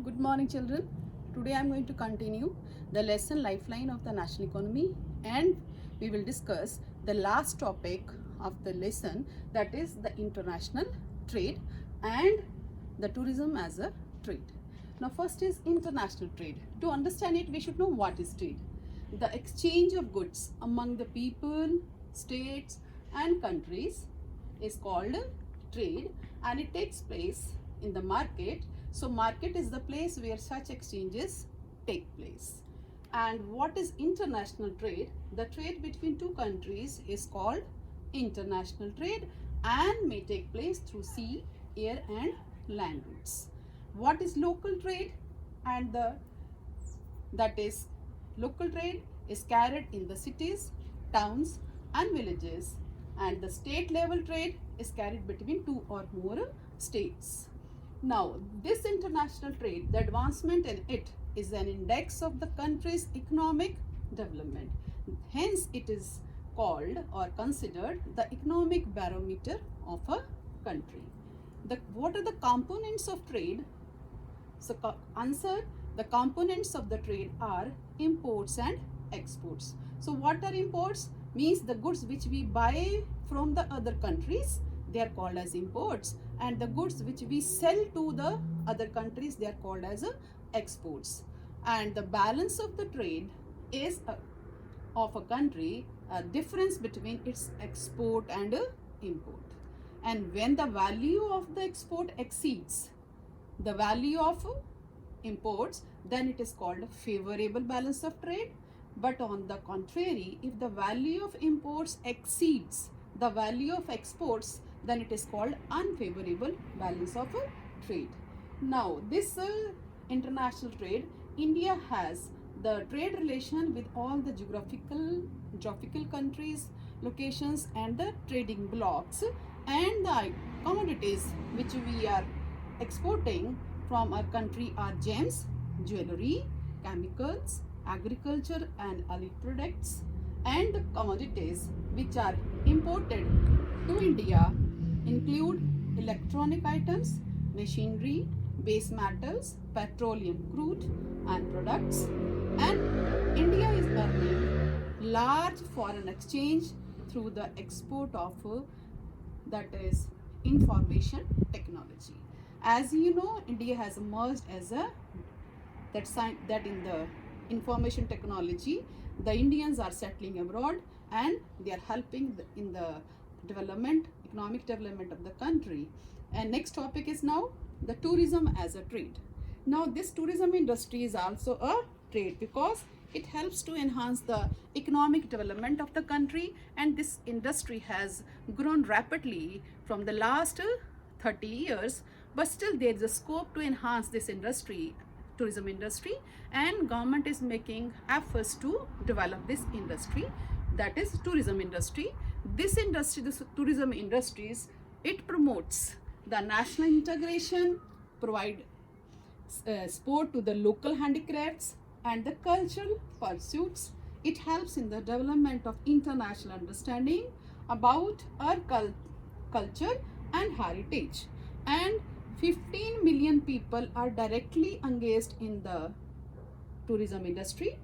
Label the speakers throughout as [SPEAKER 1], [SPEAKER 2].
[SPEAKER 1] Good morning, children. Today I am going to continue the lesson Lifeline of the National Economy, and we will discuss the last topic of the lesson, that is the international trade and the tourism as a trade. Now first is international trade. To understand it, we should know what is trade. The exchange of goods among the people, states and countries is called trade, and it takes place in the market. So market is the place where such exchanges take place. And what is international trade? The trade between two countries is called international trade and may take place through sea, air and land routes. What is local trade? And that is local trade is carried in the cities, towns and villages, and the state level trade is carried between two or more states. Now this international trade, the advancement in it is an index of the country's economic development. Hence it is called or considered the economic barometer of a country. What are the components of trade? So answer, the components of the trade are imports and exports. So what are imports? Means the goods which we buy from the other countries, they are called as imports, and the goods which we sell to the other countries, they are called as exports. And the balance of the trade is of a country a difference between its export and import. And when the value of the export exceeds the value of imports, then it is called a favorable balance of trade. But on the contrary, if the value of imports exceeds the value of exports, then it is called unfavorable balance of trade. Now this international trade, India has the trade relation with all the geographical countries, locations and the trading blocks, and the commodities which we are exporting from our country are gems, jewelry, chemicals, agriculture and allied products, and the commodities which are imported to India include electronic items, machinery, base metals, petroleum crude and products. And India is earning large foreign exchange through the export of that is information technology. As you know, India has emerged as a that in the information technology, the Indians are settling abroad and they are helping in the economic development of the country. And next topic is now the tourism as a trade. Now this tourism industry is also a trade because it helps to enhance the economic development of the country, and this industry has grown rapidly from the last 30 years, but still there is a scope to enhance this industry, tourism industry, and government is making efforts to develop this industry, that is tourism industry. This industry, this tourism industries, it promotes the national integration, provide support to the local handicrafts and the cultural pursuits. It helps in the development of international understanding about our culture and heritage. And 15 million people are directly engaged in the tourism industry,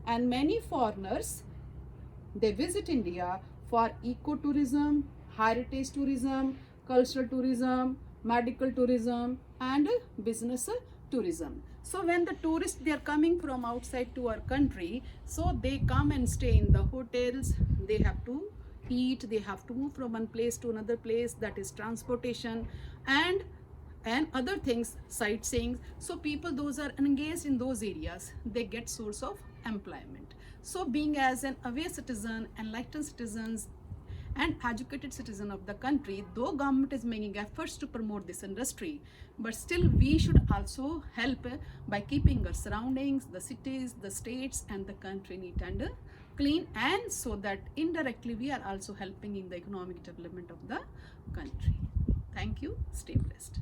[SPEAKER 1] and many foreigners, they visit India for ecotourism, heritage tourism, cultural tourism, medical tourism and business tourism. So when the tourists, they are coming from outside to our country, so they come and stay in the hotels, they have to eat, they have to move from one place to another place, that is transportation and other things, sightseeing. So people those are engaged in those areas, they get source of employment. So being as an aware citizen, enlightened citizens and educated citizen of the country, though government is making efforts to promote this industry, but still we should also help by keeping our surroundings, the cities, the states and the country neat and clean, and so that indirectly we are also helping in the economic development of the country. Thank you. Stay blessed.